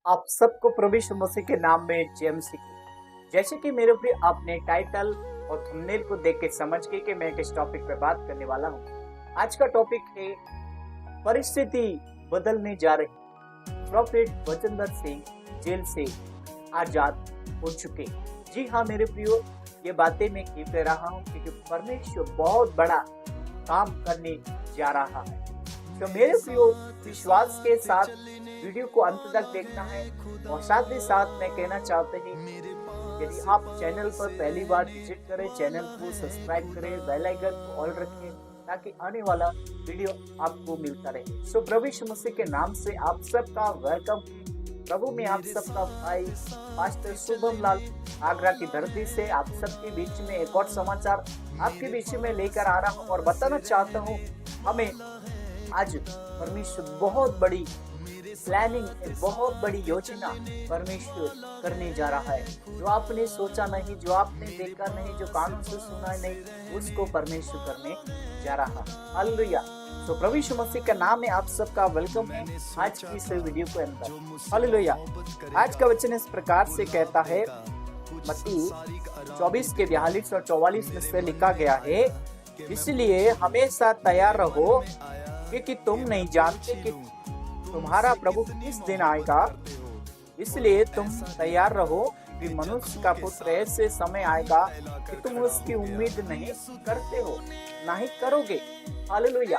आप सबको प्रभु यीशु मसीह के नाम में जय मसीह की। जैसे कि मेरे प्रिय आपने टाइटल और थंबनेल को देख के समझ गए कि मैं किस टॉपिक पे बात करने वाला हूँ। आज का टॉपिक है परिस्थिति बदलने जा रही। प्रॉफिट वचनदर सिंह जेल से आजाद हो चुके। जी हाँ मेरे प्रियो, ये बातें मैं कहते रहा हूँ क्योंकि परमेश्वर बहुत बड़ा काम करने जा रहा है। तो मेरे प्रियो, विश्वास के साथ वीडियो को अंत तक देखना है। और साथ ही साथ मैं कहना चाहते हैं, यदि आप चैनल पर पहली बार विजिट करें, चैनल को सब्सक्राइब करें, बेल आइकन को ऑल रखें ताकि आने वाला वीडियो आपको मिलता रहे। सो प्रभु यीशु मसीह के नाम से आप सबका वेलकम। प्रभु में आप सबका भाई पास्टर शुभम लाल आगरा की धरती से आप सबके बीच में एक और समाचार आपके बीच में लेकर आ रहा हूँ और बताना चाहता हूँ, हमें आज परमेश्वर बहुत बड़ी प्लानिंग, बहुत बड़ी योजना परमेश्वर करने जा रहा है। जो आपने सोचा नहीं, जो आपने देखा नहीं, जो कानों से सुना नहीं, उसको परमेश्वर करने जा रहा है। हालेलुया। तो प्रभु यीशु मसीह का नाम में आप सबका वेलकम है आज की इस वीडियो के अंदर। हालेलुया। आज का वचन इस प्रकार से कहता है, मत्ती 24 के 42 और 44 में से लिखा गया है, इसलिए हमेशा तैयार रहो क्योंकि तुम नहीं जानते कि तुम्हारा प्रभु किस दिन आएगा। इसलिए तुम तैयार रहो कि मनुष्य का पुत्र ऐसे समय आएगा कि तुम उसकी उम्मीद नहीं करते हो, नहीं करोगे। हालेलुया।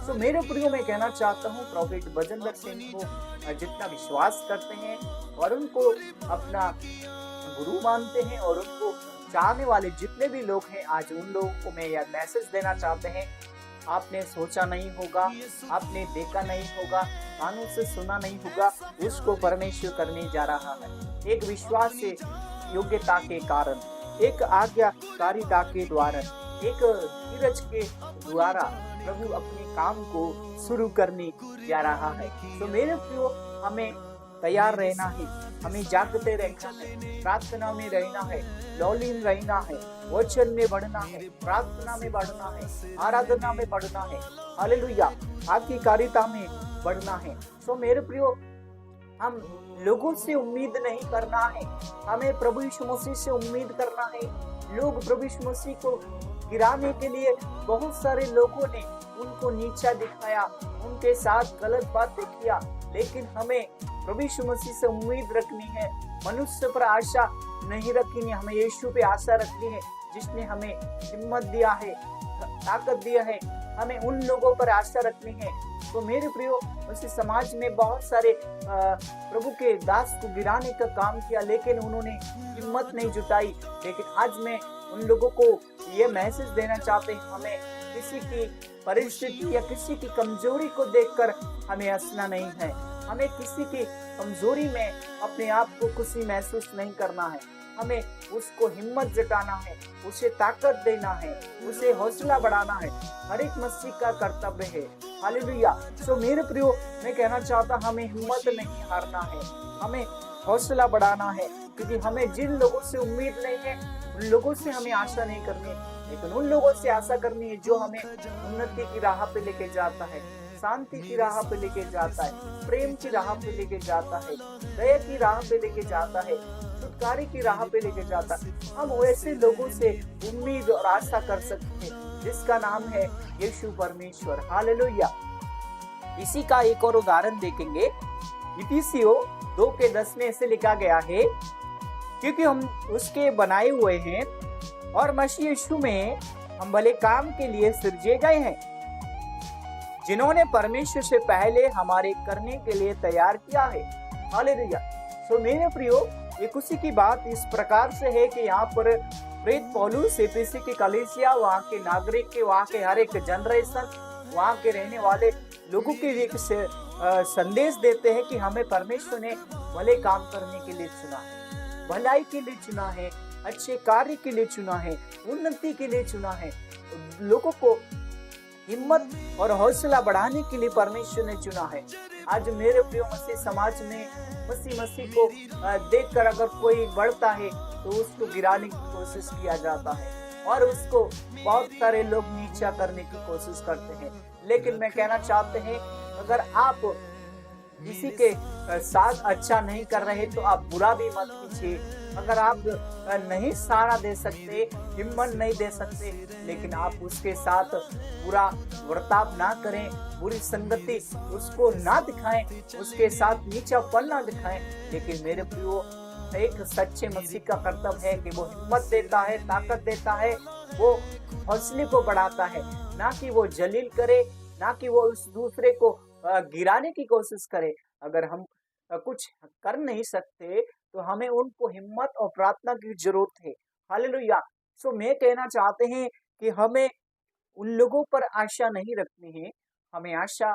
तो मेरे प्रियो, मैं कहना चाहता हूँ, प्रॉफिट वचनदर सिंह को जितना विश्वास करते हैं और उनको अपना गुरु मानते हैं और उनको चाहने वाले जितने भी लोग हैं, आज उन लोगों को मैं यह मैसेज देना चाहते हैं, आपने सोचा नहीं होगा, आपने देखा नहीं होगा, कानों से सुना नहीं होगा, उसको परमेश्वर करने जा रहा है। एक विश्वास से योग्यता के कारण, एक आज्ञाकारिता के द्वारा, एक धीरज के द्वारा प्रभु अपने काम को शुरू करने जा रहा है। तो मेरे प्रियो, हमें तैयार रहना है, हमें जागते रहना है, प्रार्थना में रहना है, लौलीन रहना है, वचन में बढ़ना है, प्रार्थना में बढ़ना है, आराधना में बढ़ना है। हालेलुया। आज्ञाकारिता में बढ़ना है। सो मेरे प्रियो, हम लोगों से उम्मीद नहीं करना है, हमें प्रभु यीशु मसीह से उम्मीद करना है। लोग प्रभु यीशु मसीह को गिराने के लिए बहुत सारे लोगों ने उनको नीचा दिखाया, उनके साथ गलत बातें किया, लेकिन हमें प्रभु यीशु मसीह से उम्मीद रखनी है। मनुष्य पर आशा नहीं रखनी है, हमें यीशु पे आशा रखनी है जिसने हमें हिम्मत दिया है, ताकत दिया है। हमें उन लोगों पर आशा रखनी है। तो मेरे प्रियो, उस समाज में बहुत सारे प्रभु के दास को गिराने का काम किया, लेकिन उन्होंने हिम्मत नहीं जुटाई। लेकिन आज मैं उन लोगों को ये मैसेज देना चाहते हैं, हमें किसी की परिस्थिति या किसी की कमजोरी को देखकर हमें हंसना नहीं है, हमें किसी की कमजोरी में अपने आप को खुशी महसूस नहीं करना है। हमें उसको हिम्मत जुटाना है, उसे ताकत देना है, उसे हौसला बढ़ाना है। हर एक मसीह का कर्तव्य है। हालेलुया। सो मेरे प्रियो, मैं कहना चाहता, हमें हिम्मत नहीं हारना है, हमें हौसला बढ़ाना है, क्योंकि हमें जिन लोगों से उम्मीद नहीं है उन लोगों से हमें आशा नहीं करनी, लेकिन उन लोगों से आशा करनी है जो हमें उन्नति की राह पे लेके जाता है, शांति की राह पे लेके जाता है, प्रेम की राह पे लेके जाता है, दया की राह पे लेके जाता है, छुटकारे की राह पे लेके जाता है। हम वैसे लोगों से उम्मीद और आशा कर सकते हैं जिसका नाम है यीशु परमेश्वर। हालेलुया। इसी का एक और उदाहरण देखेंगे। इफिसियों 2 के 10 में ऐसे लिखा गया है, क्योंकि हम उसके बनाए हुए हैं और मसीह यीशु में हम भले काम के लिए सृजे गए हैं, जिन्होंने परमेश्वर से पहले हमारे करने के लिए तैयार किया है। हालेलुया। सो मेरे प्रियो, ये खुशी की बात इस प्रकार से है कि यहाँ पर प्रेरित पौलुस एफेसी की कलीसिया, वहाँ के नागरिक के, वहाँ के हर एक जनरेशन, वहाँ के रहने वाले लोगों के लिए संदेश देते हैं कि हमें परमेश्वर ने भले काम करने के लिए चुना है, भलाई के लिए चुना है, अच्छे कार्य के लिए चुना है, उन्नति के लिए चुना है। लोगों को हिम्मत और हौसला बढ़ाने के लिए परमेश्वर ने चुना है। आज मेरे प्रिय मसीह समाज में मसीह को देखकर अगर कोई बढ़ता है तो उसको गिराने की कोशिश किया जाता है और उसको बहुत सारे लोग नीचा करने की कोशिश करते हैं। लेकिन मैं कहना चाहते हैं, अगर आप किसी के साथ अच्छा नहीं कर रहे तो आप बुरा भी मत कीजिए। अगर आप नहीं सहारा दे सकते, हिम्मत नहीं दे सकते, लेकिन आप उसके साथ बुरा बर्ताव ना करें, बुरी संगति उसको ना दिखाएं, उसके साथ नीचापन ना दिखाएं। लेकिन मेरे प्रियो, एक सच्चे मसीह का कर्तव्य है कि वो हिम्मत देता है, ताकत देता है, वो हौसले को बढ़ाता है, ना कि वो जलील करे, ना कि वो उस दूसरे को गिराने की कोशिश करे। अगर हम कुछ कर नहीं सकते तो हमें उनको हिम्मत और प्रार्थना की जरूरत है। हालेलुया। सो मैं कहना चाहते हैं कि हमें उन लोगों पर आशा नहीं रखनी है, हमें आशा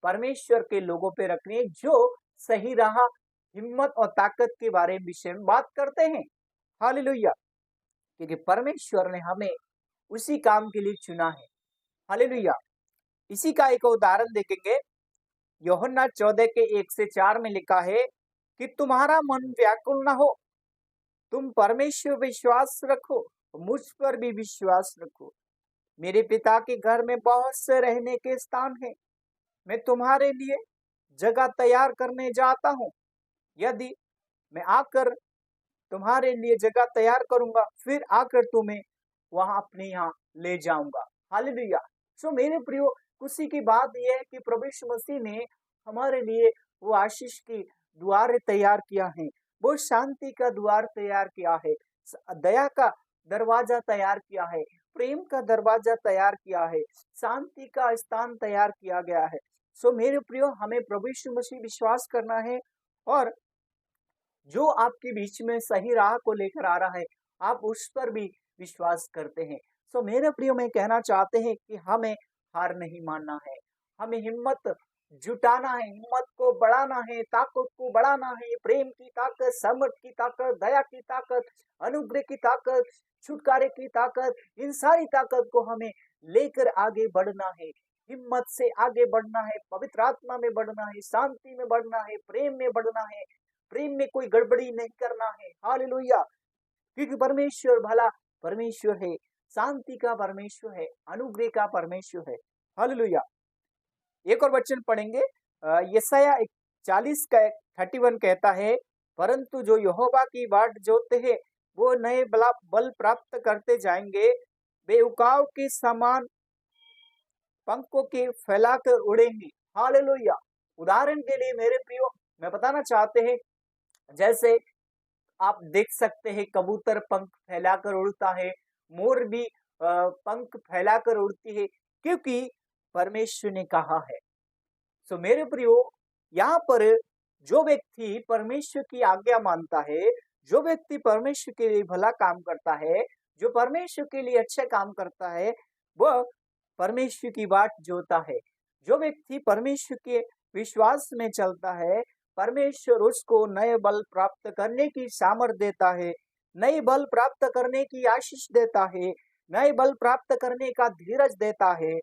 परमेश्वर के लोगों पे रखनी है जो सही राह, हिम्मत और ताकत के बारे में विषय में बात करते हैं। हालेलुया। क्योंकि परमेश्वर ने हमें उसी काम के लिए चुना है। हालेलुया। इसी का एक उदाहरण देखेंगे। यूहन्ना 14 के 1 से 4 में लिखा है कि तुम्हारा मन व्याकुल न हो, तुम परमेश्वर विश्वास रखो, मुझ पर भी विश्वास रखो। मेरे पिता के घर में बहुत से रहने के स्थान हैं। मैं तुम्हारे लिए जगह तैयार करने जाता हूँ। यदि मैं आकर तुम्हारे लिए जगह तैयार करूंगा, फिर आकर तुम्हें वहां अपने यहाँ ले जाऊंगा। हालेलुया। सो मेरे प्रियो, खुशी की बात यह है कि प्रभु यीशु मसीह ने हमारे लिए वो आशीष की द्वार तैयार किया है, वो शांति का द्वार तैयार किया है, दया का दरवाजा तैयार किया है, प्रेम का दरवाजा तैयार किया है, शांति का स्थान तैयार किया गया है। सो मेरे प्रियो, हमें प्रभु यीशु मसीह विश्वास करना है, और जो आपके बीच में सही राह को लेकर आ रहा है, आप उस पर भी विश्वास करते हैं। सो मेरे प्रियो, मैं कहना चाहते हैं कि हमें हार नहीं मानना है, हमें हिम्मत जुटाना है, हिम्मत को बढ़ाना है, ताकत को बढ़ाना है, प्रेम की ताकत, समर्थ की ताकत, दया की ताकत, अनुग्रह की ताकत, छुटकारे की ताकत, इन सारी ताकत को हमें लेकर आगे बढ़ना है। हिम्मत से आगे बढ़ना है, पवित्र आत्मा में बढ़ना है, शांति में बढ़ना है, प्रेम में बढ़ना है, प्रेम में कोई गड़बड़ी नहीं करना है। हालेलुया। क्योंकि परमेश्वर भला परमेश्वर है, शांति का परमेश्वर है, अनुग्रह का परमेश्वर है। हालेलुया। एक और वचन पढ़ेंगे। यशायाह 40 का 31 कहता है, परंतु जो यहोवा की बाट जोते हैं वो नए बल प्राप्त करते जाएंगे, वे उकाव के समान पंखों के फैलाकर उड़ेंगे। हालेलुया। उदाहरण के लिए मेरे प्रियो, मैं बताना चाहते हैं, जैसे आप देख सकते हैं कबूतर पंख फैलाकर उड़ता है, मोर भी पंख फैलाकर उड़ती है, क्योंकि परमेश्वर ने कहा है। सो मेरे प्रियो, यहाँ पर जो व्यक्ति परमेश्वर की आज्ञा मानता है, जो व्यक्ति परमेश्वर के लिए भला काम करता है, जो परमेश्वर के लिए अच्छा काम करता है, वह परमेश्वर की बाट जोता है। जो व्यक्ति परमेश्वर के विश्वास में चलता है, परमेश्वर उसको नए बल प्राप्त करने की सामर्थ देता है, नए बल प्राप्त करने की आशीष देता है, नए बल प्राप्त करने का धीरज देता है,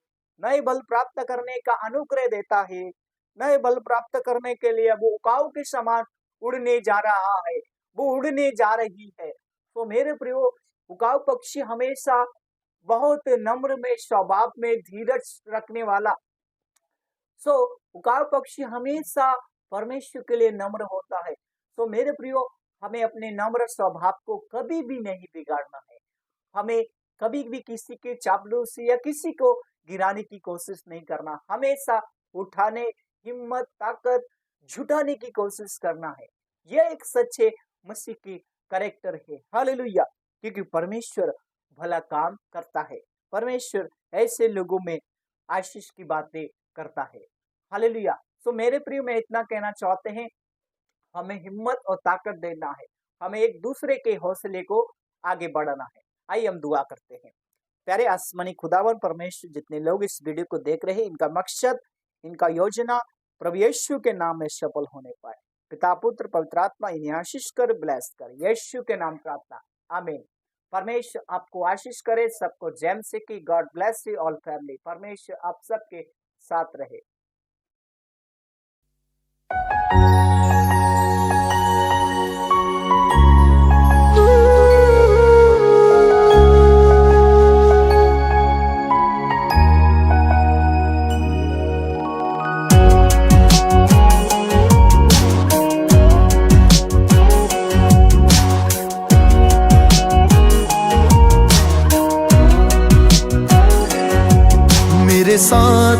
नए बल प्राप्त करने का अनुग्रह देता है, नए बल प्राप्त करने के लिए वो उकाव के समान उड़ने जा रहा है, वो उड़ने जा रही है। तो मेरे प्रियो, उकाव पक्षी हमेशा बहुत नम्र में, स्वभाव में, धीरज रखने वाला, सो उकाव पक्षी हमेशा परमेश्वर के लिए नम्र होता है। तो मेरे प्रियो, हमें अपने नम्र स्वभाव को कभी भी नहीं बिगाड़ना है, हमें कभी भी किसी के चापलूसी या किसी को गिराने की कोशिश नहीं करना, हमेशा उठाने, हिम्मत, ताकत जुटाने की कोशिश करना है। यह एक सच्चे मसीह की कैरेक्टर है। हालेलुया। क्योंकि परमेश्वर भला काम करता है, परमेश्वर ऐसे लोगों में आशीष की बातें करता है। हालेलुया। तो मेरे प्रिय, मैं इतना कहना चाहते हैं, हमें हिम्मत और ताकत देना है, हमें एक दूसरे के हौसले को आगे बढ़ाना है। आइए हम दुआ करते हैं। प्यारे आसमानी खुदावन परमेश्वर, जितने लोग इस वीडियो को देख रहे हैं, इनका मकसद, इनका योजना प्रभु यीशु के नाम में सफल होने पाए। पिता, पुत्र, पवित्र आत्मा इन्हें आशीष कर, ब्लेस कर, यीशु के नाम प्रार्थना, आमीन। परमेश्वर आपको आशीष करे, सबको जैम से की। God bless you all family. परमेश्वर आप सबके साथ रहे। साथ।